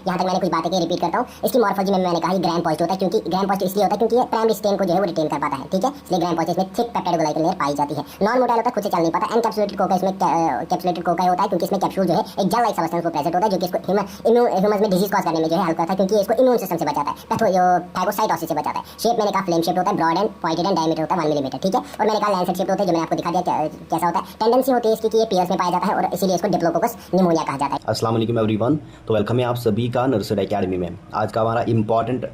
यहाँ तक मैंने कुछ बातें की, रिपीट करता हूँ। इसकी मॉर्फोलॉजी में मैंने कहा कि ग्राम पॉजिटिव होता है, क्योंकि ग्राम पॉजिटिव इसलिए होता है क्योंकि ये प्राइमरी स्टेन को जो है वो रिटेन कर पाता है, ठीक है, इसलिए ग्राम पॉजिटिव इसमें थिक पेप्टाइडोग्लाइकन लेयर पाई जाती है। नॉन मोटाइल होता है, खुद से चल नहीं पाता। एनकैप्सुलेटेड कोका इसमें कैप्सुलेटेड कोका होता है, क्योंकि इसमें कैप्सूल जो है एक जेल लाइक सब्सटेंस को प्रेजेंट होता है, जो कि इसको ह्यूमंस में डिजीज कॉज करने में जो है हेल्प करता है, क्योंकि इसको इम्यून सिस्टम से बचाता है, फैगोसाइटोसिस से बचाता है। शेप मैंने कहा फ्लेम शेप होता है, broad and pointed end diameter होता है 1 मिलीमीटर, ठीक है। और मैंने कहा लैंसेट शेप होता है, जो मैंने आपको दिखा दिया कैसा होता है। टेंडेंसी होती है इसकी कि ये पियर्स में पाया जाता है और इसीलिए इसको डिप्लोकोकस निमोनिया कहा जाता है। अस्सलाम वालेकुम एवरीवन, तो वेलकम है आप सभी का नर्सरी एकेडमी में। आज का हमारा इंपॉर्टेंट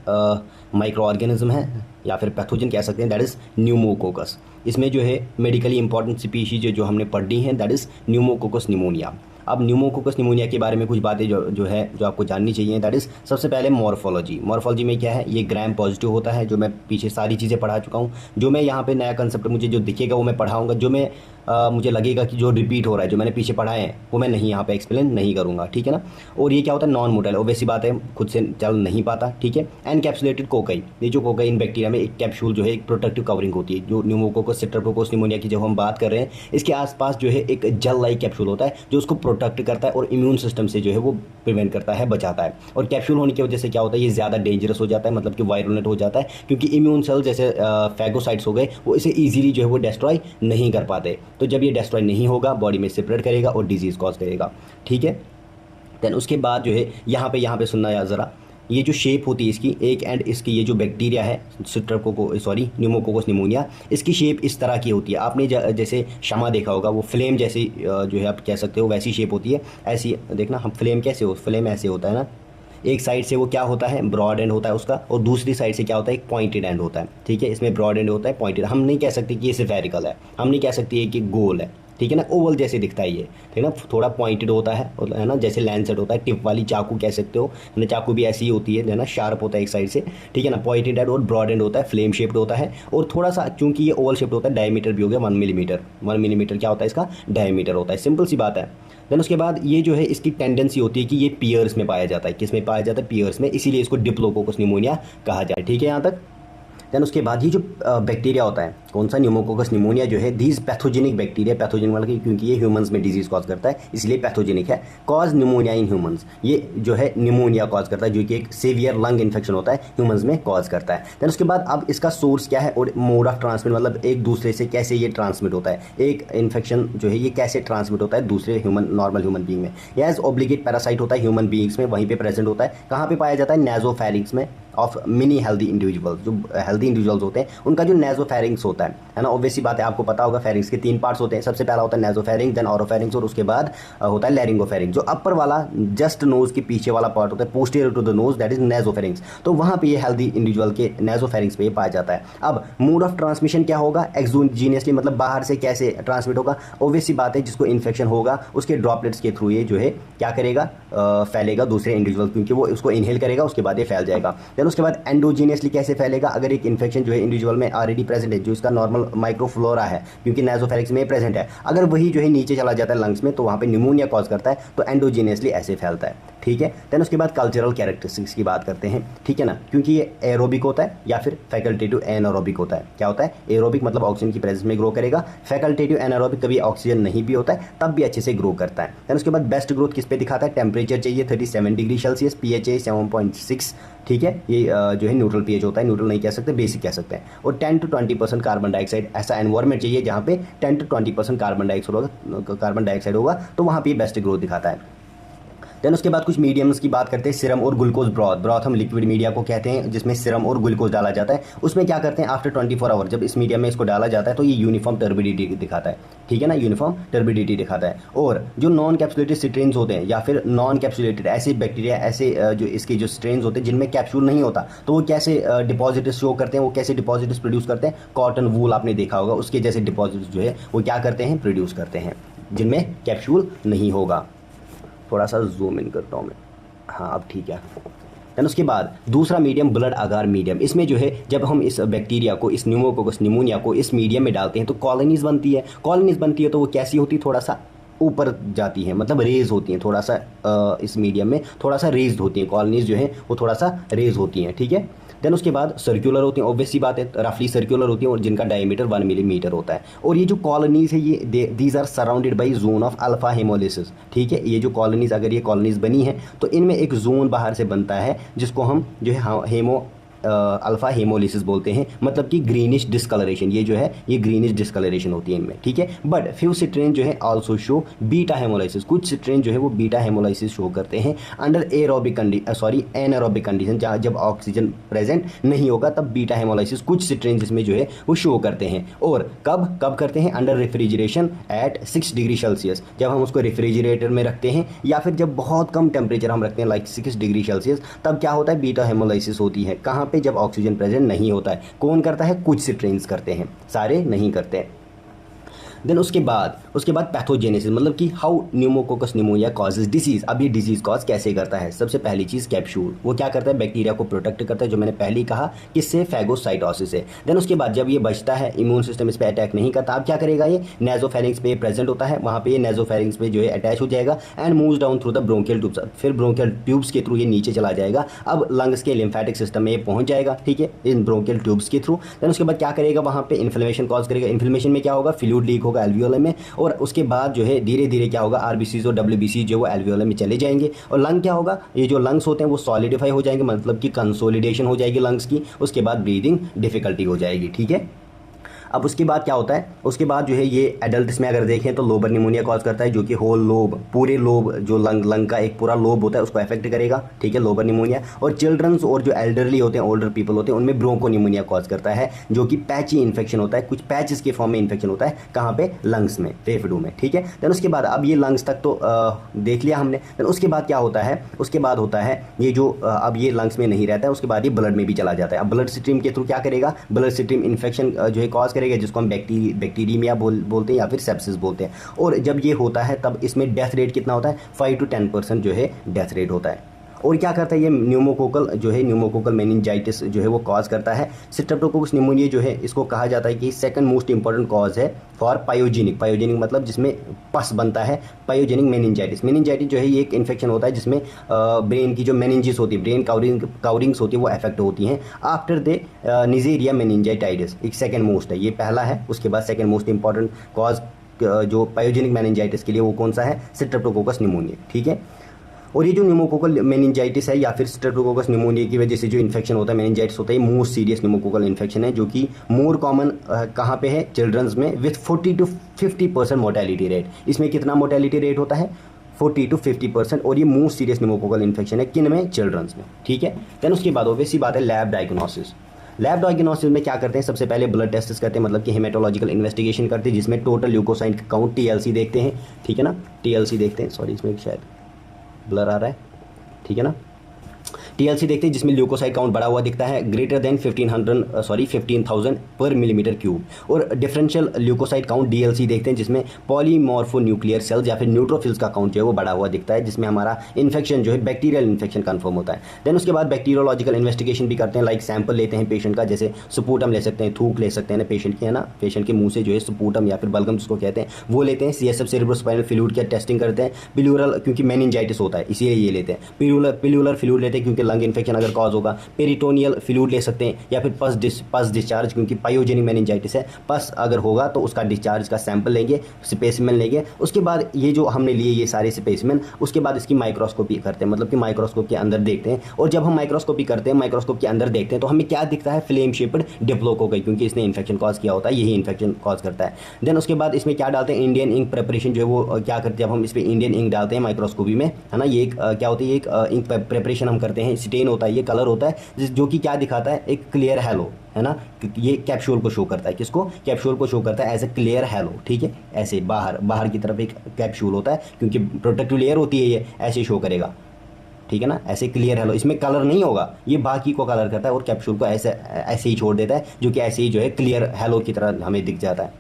माइक्रो ऑर्गेनिज्म है या फिर पैथोजन कह सकते हैं, दैट इज़ न्यूमोकोकस। इसमें जो है मेडिकली इंपॉर्टेंट स्पीशीज जो हमने पढ़ी हैं, दैट इज़ न्यूमोकोकस निमोनिया। अब न्यूमोकोकस निमोनिया के बारे में कुछ बातें जो आपको जाननी चाहिए, दैट इज़ सबसे पहले मॉर्फोलॉजी में क्या है, ये ग्राम पॉजिटिव होता है, जो मैं पीछे सारी चीज़ें पढ़ा चुका हूँ। जो मैं यहाँ पे नया कंसेप्ट मुझे जो दिखेगा वो मैं पढ़ाऊँगा, जो मैं मुझे लगेगा कि जो रिपीट हो रहा है, जो मैंने पीछे पढ़ा है, वो मैं नहीं यहाँ पे एक्सप्लेन नहीं करूँगा, ठीक है ना। और ये क्या होता है, नॉन मोटाइल, वैसी बात है, खुद से चल नहीं पाता, ठीक है। एनकैप्सुलेटेड कोकाई, ये जो कोकाइन बैक्टीरिया में एक कैप्सूल जो है एक प्रोटेक्टिव कवरिंग होती है। जो न्यूमोकोकस स्ट्रेप्टोकोकस निमोनिया की जब हम बात कर रहे हैं, इसके आसपास जो है एक जेल लाइक कैप्सूल होता है, जो उसको प्रोटेक्ट करता है और इम्यून सिस्टम से जो है वो प्रिवेंट करता है, बचाता है। और कैप्सूल होने की वजह से क्या होता है, ये ज़्यादा डेंजरस हो जाता है, मतलब कि वायरुलेंट हो जाता है, क्योंकि इम्यून सेल जैसे फैगोसाइट्स हो गए, वो इसे ईजिली जो है वो डिस्ट्रॉय नहीं कर पाते। तो जब ये डिस्ट्रॉय नहीं होगा, बॉडी में स्प्रेड करेगा और डिजीज़ कॉज करेगा, ठीक है। देन उसके बाद जो है यहाँ पे सुनना यार ज़रा, ये जो शेप होती है इसकी एक एंड, इसकी ये जो बैक्टीरिया है न्यूमोकोकस निमोनिया, इसकी शेप इस तरह की होती है। आपने जैसे शमा देखा होगा, वो फ्लेम जैसी जो है आप कह सकते हो वैसी शेप होती है। ऐसी देखना, हम फ्लेम कैसे हो, फ्लेम ऐसे होता है ना, एक साइड से वो क्या होता है, ब्रॉड एंड होता है उसका, और दूसरी साइड से क्या होता है, एक पॉइंटेड एंड होता है, ठीक है। इसमें ब्रॉड एंड होता है, पॉइंटेड। हम नहीं कह सकते कि ये सिफेरिकल है, हम नहीं कह सकते कि गोल है, ठीक है ना, ओवल जैसे दिखता है ये, ठीक है ना, थोड़ा पॉइंटेड होता है ना, जैसे लैंसेट होता है, टिप वाली चाकू कह सकते हो ना, चाकू भी ऐसी ही होती है ना, शार्प होता है एक साइड से, ठीक है ना, पॉइंटेड एंड और ब्रॉड एंड होता है, फ्लेम शेप्ड होता है, और थोड़ा सा चूंकि ये ओवल शेप्ड होता है, डायमीटर भी हो गया 1 मिलीमीटर। 1 मिलीमीटर क्या होता है, इसका डायमीटर होता है, सिंपल सी बात है। देन उसके बाद ये जो है इसकी टेंडेंसी होती है कि ये पियर्स में पाया जाता है। किस में पाया जाता है, पियर्स में, इसीलिए इसको डिप्लोकोकस निमोनिया कहा जाए, ठीक है यहाँ तक। देन उसके बाद ये जो बैक्टीरिया होता है, कौन सा, न्यूमोकोकस निमोनिया जो है, दीज पैथोजेनिक बैक्टीरिया, पैथोजेन वाला क्योंकि ये ह्यूमंस में डिजीज कॉज करता है, इसलिए पैथोजेनिक है। कॉज निमोनिया इन ह्यूमंस, ये जो है निमोनिया कॉज करता है, जो कि एक सीवियर लंग इन्फेक्शन होता है, ह्यूमंस में कॉज करता है। देन उसके बाद अब इसका सोर्स क्या है और मोड ऑफ ट्रांसमिट, मतलब एक दूसरे से कैसे ये ट्रांसमिट होता है, एक इन्फेक्शन जो है ये कैसे ट्रांसमिट होता है दूसरे नॉर्मल ह्यूमन बींग में। यह ऑब्लिगेट पैरासाइट होता है ह्यूमन बींग्स में, वहीं पे प्रेजेंट होता है। कहाँ पे पाया जाता है, नेजोफेरिंग्स में ऑफ मिनी हेल्दी इंडिविजुअल्स। जो हेल्दी इंडिविजुअल्स होते हैं उनका जो नेजोफेरिंग्स होता है ना, ऑब्वियसली बात है, आपको पता होगा फेरिंग्स के 3 पार्ट्स होते हैं। सबसे पहला होता है नेजोफेरिंग्स, देन ओरोफेरिंग्स, और उसके बाद होता है लैरिंगोफेरिंग्स। जो अपर वाला जस्ट नोज के पीछे वाला पार्ट होता है, posterior to the nose, that is nasopharynx. तो वहाँ पे ये हेल्दी इंडिविजुअल के नेजोफेरिंग्स पे पाया जाता है। अब मोड ऑफ ट्रांसमिशन क्या होगा, एक्सोजीनियसली, मतलब बाहर से कैसे ट्रांसमिट होगा, ऑब्वियसली बात है, जिसको इन्फेक्शन होगा उसके ड्रॉपलेट्स के थ्रू ये जो है क्या करेगा, फैलेगा दूसरे इंडिविजुअल, क्योंकि वो उसको इनहेल करेगा, उसके बाद ये फैल जाएगा। देन उसके बाद एंडोजीनियसली कैसे फैलेगा, अगर एक इन्फेक्शन जो है इंडिविजुअल में ऑलरेडी प्रेजेंट है, जो इसका नॉर्मल माइक्रोफ्लोरा है, क्योंकि नेजोफेरिंग्स में प्रेजेंट है, अगर वही जो है नीचे चला जाता है लंग्स में, तो वहाँ पे निमोनिया कॉज करता है, तो एंडोजीनियसली ऐसे फैलता है, ठीक है। देन उसके बाद कल्चरल कैरेक्टरिस्टिक्स की बात करते हैं, ठीक है ना, क्योंकि ये एरोबिक होता है या फिर फैकल्टेटिव एनारोबिक होता है। क्या होता है, एरोबिक मतलब ऑक्सीजन की प्रेजेंस में ग्रो करेगा, फैकल्टेटिव एनारोबिक कभी ऑक्सीजन नहीं भी होता है तब भी अच्छे से ग्रो करता है। देन उसके बाद बेस्ट ग्रोथ किस पे दिखाता है, टेम्परेचर चाहिए 37 डिग्री सेल्सियस, पीएच 7.6, ठीक है। ये जो है न्यूट्रल पीएच होता है, न्यूट्रल नहीं कह सकते, बेसिक कह सकते हैं। और 10 to 20% कार्बन डाइऑक्साइड, ऐसा एनवायरमेंट चाहिए जहाँ पे 10 to 20% कार्बन डाइऑक्साइड होगा, तो वहाँ पे बेस्ट ग्रोथ दिखाता है। देन उसके बाद कुछ मीडियम्स की बात करते हैं, सिरम और ग्लूकोज ब्रॉथ हम लिक्विड मीडिया को कहते हैं, जिसमें सिरम और ग्लूकोज डाला जाता है। उसमें क्या करते हैं, आफ्टर 24 आवर जब इस मीडियम में इसको डाला जाता है, तो ये यूनिफॉर्म टर्बिडिटी दिखाता है, ठीक है ना, यूनिफॉर्म टर्बिडिटी दिखाता है। और जो नॉन कैप्सुलेटेड स्ट्रेन्स होते हैं या फिर नॉन कैप्सुलेटेड ऐसे बैक्टीरिया, ऐसे जो इसके जो स्ट्रेन्स होते हैं जिनमें कैप्सूल नहीं होता, तो वो कैसे डिपॉजिट्स शो करते हैं, वो कैसे डिपॉजिट्स प्रोड्यूस करते हैं, कॉटन वूल आपने देखा होगा, उसके जैसे डिपॉजिट्स जो है वो क्या करते हैं, प्रोड्यूस करते हैं, जिनमें कैप्सूल नहीं होगा। थोड़ा सा जूम इन करता हूँ मैं, हाँ अब ठीक है। देन उसके बाद दूसरा मीडियम ब्लड अगार मीडियम, इसमें जो है जब हम इस बैक्टीरिया को, इस न्यूमोकोकस निमोनिया को इस मीडियम में डालते हैं तो कॉलोनीज बनती है। कॉलोनीज बनती है तो वो कैसी होती है, थोड़ा सा ऊपर जाती हैं, मतलब रेज होती हैं थोड़ा सा, इस मीडियम में थोड़ा सा रेज्ड होती हैं, कॉलोनीज जो हैं वो थोड़ा सा रेज होती हैं, ठीक है। देन उसके बाद सर्कुलर होती हैं, ऑब्वियस सी बात है, रफली सर्कुलर होती हैं और जिनका डायमीटर 1 मिलीमीटर होता है। और ये जो कॉलोनीज है ये these are surrounded by zone of alpha hemolysis, ठीक है। ये जो कॉलोनीज, अगर ये कॉलोनीज बनी है तो इनमें एक जोन बाहर से बनता है जिसको हम जो है अल्फा हेमोलिसिस बोलते हैं, मतलब कि ग्रीनिश डिस्कलरेशन, ये जो है ये ग्रीनिश डिस्कलरेशन होती है इनमें, ठीक है। बट फ्यू स्ट्रेन जो है आल्सो शो बीटा हेमोलाइसिस, कुछ स्ट्रेन जो है वो बीटा हेमोलाइसिस शो करते हैं अंडर एनारोबिक कंडीशन, जब ऑक्सीजन प्रेजेंट नहीं होगा तब बीटा हेमोलाइसिस कुछ स्ट्रेन जिसमें जो है वो शो करते हैं। और कब करते हैं? Under refrigeration at 6 degree Celsius, जब हम उसको रेफ्रिजरेटर में रखते हैं या फिर जब बहुत कम टेम्परेचर हम रखते हैं लाइक 6 डिग्री सेल्सियस, तब क्या होता है? बीटा हेमोलाइसिस होती है। कहाँ पे? जब ऑक्सीजन प्रेजेंट नहीं होता है। कौन करता है? कुछ स्ट्रेन्स करते हैं, सारे नहीं करते। देन उसके बाद पैथोजेनेसिस, मतलब कि how pneumococcus pneumonia causes disease. अब ये डिजीज कॉज कैसे करता है? सबसे पहली चीज़ कैप्सूल, वो क्या करता है? बैक्टीरिया को प्रोटेक्ट करता है, जो मैंने पहले ही कहा, किससे? फैगोसाइटोसिस से। देन उसके बाद जब ये बचता है, इम्यून सिस्टम इस पर अटैक नहीं करता, अब क्या करेगा? ये नेजोफेरिंग्स पे प्रेजेंट होता है, वहाँ पे ये नेजोफेरिंग्स पे जो है अटैच हो जाएगा and moves down through the bronchial tubes, फिर ब्रोंकियल ट्यूब्स के थ्रू ये नीचे चला जाएगा। अब लंग्स के लिम्फेटिक सिस्टम में ये पहुँच जाएगा, ठीक है, इन ब्रोंकियल ट्यूब्स के थ्रू। देन उसके बाद क्या करेगा? वहाँ पे इन्फ्लेमेशन कॉज करेगा। इन्फ्लेमेशन में क्या होगा? फ्लूइड लीक होगा एल्वियोलम में, और उसके बाद जो है धीरे धीरे क्या होगा? आरबीसीज और डब्ल्यूबीसी जो वो एल्वियोलम में चले जाएंगे, और लंग क्या होगा? ये जो लंग्स होते हैं वो सॉलिडिफाई हो जाएंगे, मतलब कि कंसोलिडेशन हो जाएगी लंग्स की, उसके बाद ब्रीदिंग डिफिकल्टी हो जाएगी, ठीक है। अब उसके बाद क्या होता है? उसके बाद जो है ये एडल्ट्स में अगर देखें तो लोबर निमोनिया कॉज करता है, जो कि होल लोब, पूरे लोब, जो लंग का एक पूरा लोब होता है उसको अफेक्ट करेगा, ठीक है, लोबर निमोनिया। और चिल्ड्रंस और जो एल्डरली होते हैं, ओल्डर पीपल होते हैं, उनमें ब्रोंको निमोनिया कॉज करता है, जो कि पैची इन्फेक्शन होता है, कुछ पैचेस के फॉर्म में इन्फेक्शन होता है। कहाँ पे? लंग्स में, फेफड़ों में, ठीक है। देन उसके बाद अब ये लंग्स तक तो देख लिया हमने। देन उसके बाद क्या होता है? उसके बाद होता है ये जो अब ये लंग्स में नहीं रहता है, उसके बाद ये ब्लड में भी चला जाता है। अब ब्लड स्ट्रीम के थ्रू क्या करेगा? ब्लड स्ट्रीम इन्फेक्शन जो है कॉज करेगा, जिसको हम बैक्टीरिया बोलते हैं या फिर सेप्सिस बोलते हैं। और जब ये होता है तब इसमें डेथ रेट कितना होता है? 5 to 10% जो है डेथ रेट होता है। और क्या करता है ये न्यूमोकोकल मेनिंजाइटिस जो है वो कॉज करता है। स्ट्रेप्टोकोकस निमोनिया जो है इसको कहा जाता है कि सेकंड मोस्ट इंपॉर्टेंट कॉज है फॉर पायोजेनिक मतलब जिसमें पस बनता है, पायोजेनिक मेनिंजाइटिस जो है ये एक इन्फेक्शन होता है जिसमें ब्रेन की जो मेनिंजिस होती है, ब्रेन काउरिंग्स होती है, वो अफेक्ट होती हैं आफ्टर द निजेरिया मेनिंजाइटिस। एक सेकंड मोस्ट है, ये पहला है, उसके बाद सेकंड मोस्ट इंपॉर्टेंट कॉज जो पायोजेनिक मेनिंजाइटिस के लिए वो कौन सा है? स्ट्रेप्टोकोकस निमोनिया, ठीक है। और ये जो न्यूमोकोकल मेनिंजाइटिस है या फिर स्ट्रेप्टोकोकस निमोनिया की वजह से जो इन्फेक्शन होता है, मेनिंजाइटिस होता है, ये मोस्ट सीरियस न्यूमोकोकल इन्फेक्शन है, जो कि मोर कॉमन कहाँ पे है? चिल्ड्रंस में, विथ 40 to 50% मोर्टेलिटी रेट। इसमें कितना मोर्टेलिटी रेट होता है? 40 to 50%। और ये मोस्ट सीरियस न्यूमोकोकल इन्फेक्शन है, किन में? चिल्ड्रंस में, ठीक है। देन उसके बाद ऑब्वियस सी बात है लैब डायग्नोसिस। लैब डायग्नोसिस में क्या करते हैं? सबसे पहले ब्लड टेस्ट करते हैं, मतलब कि हेमेटोलॉजिकल इन्वेस्टिगेशन करते हैं, जिसमें टोटल ल्यूकोसाइट काउंट TLC देखते हैं, ठीक है ना, TLC देखते हैं, सॉरी इसमें शायद ब्लर आ रहा है, ठीक है ना, TLC देखते हैं, जिसमें ल्यूकोसाइट काउंट बढ़ा हुआ दिखता है, ग्रेटर देन 15,000 पर मिलीमीटर क्यूब। और डिफरेंशियल ल्यूकोसाइट काउंट DLC देखते हैं, जिसमें पॉलीमॉर्फोन्यूक्लियर सेल्स या फिर न्यूट्रोफिल्स का काउंट जो है वो बढ़ा हुआ दिखता है, जिसमें हमारा इन्फेक्शन जो है बैक्टीरियल इन्फेक्शन कन्फर्म होता है। देन उसके बाद बैक्टीरियोलॉजिकल इन्वेस्टिगेशन भी करते हैं, लाइक सैंपल लेते हैं पेशेंट का, जैसे सपूटम ले सकते हैं, थूक ले सकते हैं ना पेशेंट की, है ना, पेशेंट के मुंह से जो है सपूटम या फिर बलगम जिसको कहते हैं वो लेते हैं। CSF सेरेब्रोस्पाइनल फ्लूइड की टेस्टिंग करते हैं। पिल्यूरल, क्योंकि मेनिंजाइटिस होता है इसीलिए ये लेते हैं। पिल्यूलर फ्लूइड लेते हैं क्योंकि लंग इन्फेक्शन अगर कॉज होगा। पेरिटोनियल फ्लूइड ले सकते हैं, या फिर पस डिस्चार्ज, क्योंकि पायोजेनिक मेनिंजाइटिस है, पस अगर होगा तो उसका डिस्चार्ज का सैंपल लेंगे, स्पेसिमेन लेंगे। उसके बाद ये जो हमने लिए ये सारे स्पेसिमेन, उसके बाद इसकी माइक्रोस्कोपी करते हैं, मतलब कि माइक्रोस्कोप के अंदर देखते हैं। और जब हम माइक्रोस्कोपी करते हैं, माइक्रोस्कोप के अंदर देखते हैं, तो हमें क्या दिखता है? फ्लेम शेप्ड डिप्लोकोकाई, क्योंकि इसने इन्फेक्शन कॉज किया होता है, यही इन्फेक्शन कॉज करता है। देन उसके बाद इसमें क्या डालते हैं? इंडियन इंक प्रिपरेशन जो है वो क्या करते हैं? जब हम इस पर इंडियन इंक डालते हैं माइक्रोस्कोपी में, है ना, ये एक क्या होती है? एक इंक प्रिपरेशन हम करते हैं, स्टेन होता है, ये कलर होता है, जो कि क्या दिखाता है? एक क्लियर हेलो, है ना, ये कैप्सूल को शो करता है। किसको? कैप्सूल को शो करता है एज ए क्लियर हेलो, ठीक है। ऐसे बाहर की तरफ एक कैप्सूल होता है, क्योंकि प्रोटेक्टिव लेयर होती है, ये ऐसे शो करेगा, ठीक है ना, ऐसे क्लियर हेलो। इसमें कलर नहीं होगा, ये बाकी को कलर करता है और कैप्सूल को ऐसे ही छोड़ देता है, जो कि ऐसे ही जो है क्लियर हेलो की तरह हमें दिख जाता है,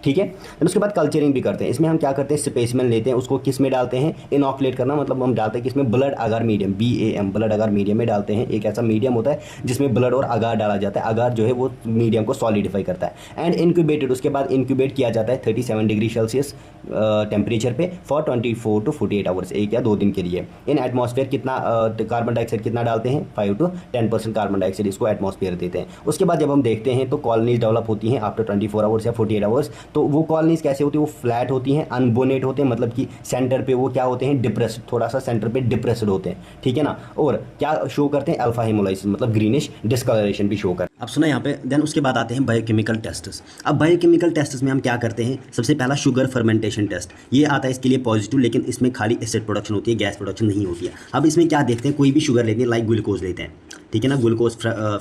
ठीक है। फिर उसके बाद कल्चरिंग भी करते हैं। इसमें हम क्या करते हैं, स्पेसिमेन लेते हैं, उसको किस में डालते हैं, इनॉकुलेट करना, मतलब हम डालते हैं कि इसमें ब्लड अगार मीडियम, BAM ब्लड अगार मीडियम में डालते हैं। एक ऐसा मीडियम होता है जिसमें ब्लड और अगार डाला जाता है। अगार जो है वो मीडियम को सॉलिडिफाई करता है। एंड इंक्यूबेटेड, उसके बाद इंक्यूबेट किया जाता है 37 डिग्री सेल्सियस टेम्परेचर पे फॉर 24 to 48 आवर्स, 1 या 2 दिन के लिए। इन एटमॉस्फेयर कितना कार्बन डाइऑक्साइड कितना डालते हैं, 5 to 10% कार्बन डाइऑक्साइड इसको एटमॉस्फेयर देते हैं। उसके बाद जब हम देखते हैं तो कॉलोनीज डेवलप होती हैं आफ्टर 24 आवर्स या 48 आवर्स। तो वो कॉलोनीज कैसे होती है, वो फ्लैट होती हैं, अनबोनेट होते हैं, मतलब कि सेंटर पे वो क्या होते हैं, डिप्रेस्ड, थोड़ा सा सेंटर पे डिप्रेस्ड होते हैं, ठीक है ना। और क्या शो करते हैं, अल्फा हेमोलाइसिस, मतलब ग्रीनिश डिस्कलरेशन भी शो करते हैं। अब सुना यहाँ पे। देन उसके बाद आते हैं बायोकेमिकल टेस्ट्स। अब बायोकेमिकल टेस्ट्स में हम क्या करते हैं, सबसे पहला शुगर फर्मेंटेशन टेस्ट, ये आता है इसके लिए पॉजिटिव, लेकिन इसमें खाली एसिड प्रोडक्शन होती है, गैस प्रोडक्शन नहीं होती है। अब इसमें क्या देखते हैं, कोई भी शुगर लेते हैं, लाइक ग्लूकोज लेते हैं, ठीक है ना, ग्लूकोज,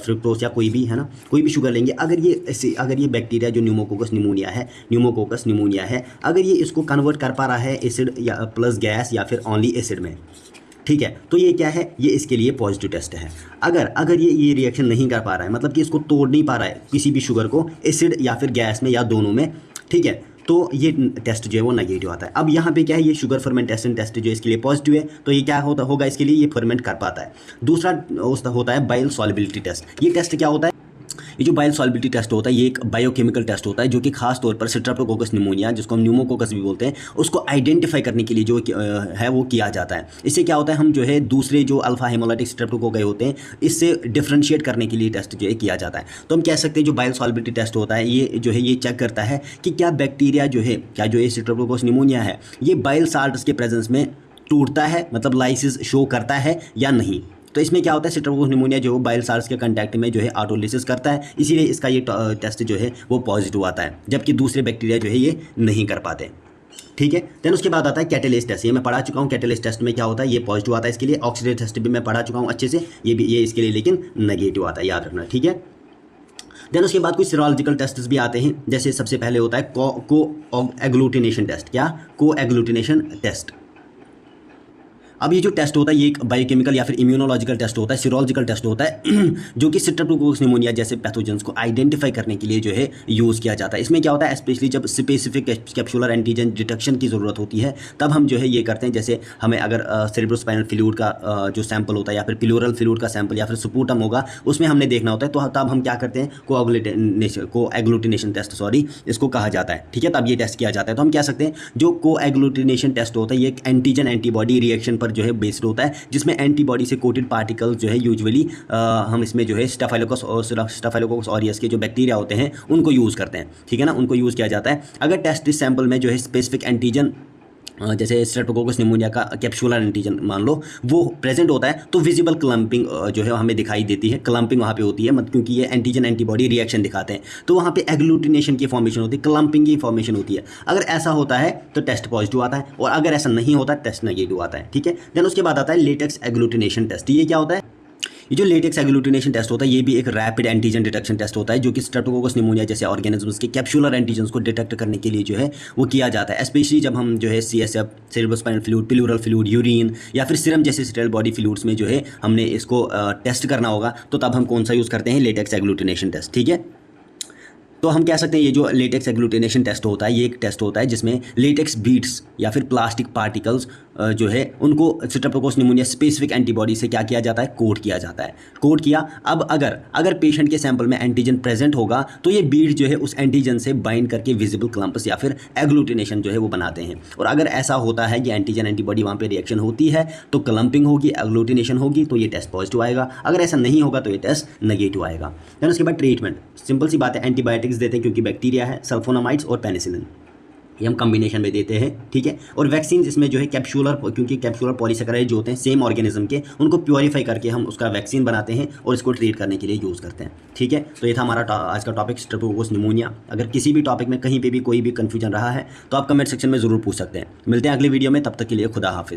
फ्रुक्टोज या कोई भी, है ना, कोई भी शुगर लेंगे। अगर ये बैक्टीरिया जो न्यूमोकोकस निमोनिया है, अगर ये इसको कन्वर्ट कर पा रहा है एसिड या प्लस गैस या फिर ओनली एसिड में, ठीक है, तो ये क्या है, ये इसके लिए पॉजिटिव टेस्ट है। अगर ये रिएक्शन नहीं कर पा रहा है, मतलब कि इसको तोड़ नहीं पा रहा है किसी भी शुगर को एसिड या फिर गैस में या दोनों में, ठीक है, तो ये टेस्ट जो है वो नेगेटिव आता है। अब यहाँ पे क्या है, ये शुगर फर्मेंटेशन टेस्ट जो इसके लिए पॉजिटिव है, तो ये क्या होगा इसके लिए, ये फर्मेंट कर पाता है। दूसरा होता है बाइल सॉल्युबिलिटी टेस्ट। ये टेस्ट क्या होता है, ये जो बाइल सॉल्युबिलिटी टेस्ट होता है, ये एक बायोकेमिकल टेस्ट होता है जो कि खास तौर पर स्ट्रेप्टोकोकस निमोनिया, जिसको हम न्यूमोकोकस भी बोलते हैं, उसको आइडेंटिफाई करने के लिए जो है वो किया जाता है। इससे क्या होता है, हम जो है दूसरे जो अल्फा हेमोलाइटिक स्ट्रेप्टोकोकाई होते हैं, इससे डिफ्रेंशिएट करने के लिए टेस्ट जो है किया जाता है। तो हम कह सकते हैं जो बाइल सॉल्युबिलिटी टेस्ट होता है, ये जो है ये चेक करता है कि क्या बैक्टीरिया जो है, क्या जो ये स्ट्रेप्टोकोकस निमोनिया है, ये बाइल साल्ट्स के प्रेजेंस में टूटता है, मतलब लाइसिस शो करता है या नहीं। तो इसमें क्या होता है, स्ट्रेप्टोकोकस निमोनिया जो बाइल साल्ट्स के कंटैक्ट में जो है ऑटोलिसिस करता है, इसीलिए इसका ये टेस्ट जो है वो पॉजिटिव आता है, जबकि दूसरे बैक्टीरिया जो है ये नहीं कर पाते, ठीक है। देन उसके बाद आता है कैटेलिस्ट टेस्ट। ये मैं पढ़ा चुका हूँ, कैटेलिस्ट टेस्ट में क्या होता है, ये पॉजिटिव आता है इसके लिए। ऑक्सीडेटिव टेस्ट भी मैं पढ़ा चुका हूँ अच्छे से, ये इसके लिए लेकिन नेगेटिव आता है, याद रखना, ठीक है। देन उसके बाद कुछ सीरोलॉजिकल टेस्ट भी आते हैं, जैसे सबसे पहले होता है को एग्लूटिनेशन टेस्ट। क्या, को एग्लूटिनेशन टेस्ट। अब ये जो टेस्ट होता है ये एक बायोकेमिकल या फिर इम्यूनोलॉजिकल टेस्ट होता है, सीरोलॉजिकल टेस्ट होता है जो कि स्ट्रेप्टोकोकस निमोनिया जैसे पैथोजेंस को आइडेंटिफाई करने के लिए जो है यूज़ किया जाता है। इसमें क्या होता है, स्पेशली जब स्पेसिफिक कैप्सुलर एंटीजन डिटेक्शन की ज़रूरत होती है, तब हम जो है ये करते हैं। जैसे हमें अगर सेरेब्रोस्पाइनल फ्लूइड का जो सैंपल होता है या फिर प्लूरल फ्लूइड का सैंपल या फिर स्पूटम होगा, उसमें हमने देखना होता है, तो तब हम क्या करते हैं, को एग्लूटिनेशन टेस्ट, इसको कहा जाता है, ठीक है। तब ये टेस्ट किया जाता है। तो हम कह सकते हैं जो को एग्लूटिनेशन टेस्ट होता है ये एक एंटीजन एंटीबॉडी रिएक्शन पर जो है बेस्ड होता है, जिसमें एंटीबॉडी से कोटेड पार्टिकल्स जो है यूजुअली हम इसमें जो है स्टाफाइलोकोकस ऑरियस के जो बैक्टीरिया होते हैं उनको यूज़ करते हैं, ठीक है ना, उनको यूज़ किया जाता है। अगर टेस्ट सैंपल में जो है स्पेसिफिक एंटीजन जैसे स्ट्रेप्टोकोकस निमोनिया का कैप्सुलर एंटीजन मान लो वो प्रेजेंट होता है, तो विजिबल क्लम्पिंग जो है हमें दिखाई देती है। क्लम्पिंग वहाँ पे होती है, मतलब क्योंकि ये एंटीजन एंटीबॉडी रिएक्शन दिखाते हैं, तो वहाँ पे एग्लूटिनेशन की फॉर्मेशन होती है, क्लम्पिंग की फॉर्मेशन होती है। अगर ऐसा होता है तो टेस्ट पॉजिटिव आता है, और अगर ऐसा नहीं होता टेस्ट नेगेटिव आता है, ठीक है। देन उसके बाद आता है लेटेक्स एग्लूटिनेशन टेस्ट। ये क्या होता है, ये जो लेटेक्स एग्लूटिनेशन टेस्ट होता है ये भी एक रैपिड एंटीजन डिटेक्शन टेस्ट होता है, जो कि स्ट्रेप्टोकोकस निमोनिया जैसे ऑर्गेनिजम्स के कैप्सुलर एंटीजन्स को डिटेक्ट करने के लिए जो है वो किया जाता है। स्पेशली जब हम जो है CSF, cerebrospinal fluid, pleural fluid, urine या फिर सीरम जैसे स्टेरल बॉडी फ्लूइड्स में जो है हमने इसको टेस्ट करना होगा, तो तब हम कौन सा यूज़ करते हैं, लेटेक्स एग्लूटिनेशन टेस्ट, ठीक है। तो हम कह सकते हैं ये जो लेटेक्स एग्लूटिनेशन टेस्ट होता है ये एक टेस्ट होता है जिसमें लेटेक्स बीड्स या फिर प्लास्टिक पार्टिकल्स जो है उनको स्ट्रेप्टोकोकस निमोनिया स्पेसिफिक एंटीबॉडी से क्या किया जाता है, कोट किया जाता है। कोट किया, अब अगर पेशेंट के सैंपल में एंटीजन प्रेजेंट होगा तो ये बीड जो है उस एंटीजन से बाइंड करके विजिबल क्लम्प्स या फिर एग्लूटिनेशन जो है वो बनाते हैं। और अगर ऐसा होता है कि एंटीजन एंटीबॉडी वहाँ पे रिएक्शन होती है तो क्लम्पिंग होगी, एग्लूटिनेशन होगी, तो ये टेस्ट पॉजिटिव आएगा। अगर ऐसा नहीं होगा तो ये टेस्ट नेगेटिव आएगा। देन उसके बाद ट्रीटमेंट, सिंपल सी बात है, एंटीबायोटिक्स देते हैं क्योंकि बैक्टीरिया है, सल्फोनामाइड्स और पेनिसिलिन ये हम कॉम्बिनेशन में देते हैं, ठीक है। और वैक्सीन इसमें जो है कैप्सूलर, क्योंकि कैप्सूलर पॉलीसेकेराइड जो होते हैं सेम ऑर्गेनिज्म के, उनको प्योरीफाई करके हम उसका वैक्सीन बनाते हैं और इसको ट्रीट करने के लिए यूज़ करते हैं, ठीक है। तो ये था हमारा आज का टॉपिक स्ट्रेप्टोकोकस निमोनिया। अगर किसी भी टॉपिक में कहीं पे भी कोई भी कन्फ्यूजन रहा है तो आप कमेंट सेक्शन में ज़रूर पूछ सकते हैं। मिलते हैं अगली वीडियो में, तब तक के लिए खुदा हाफिज़।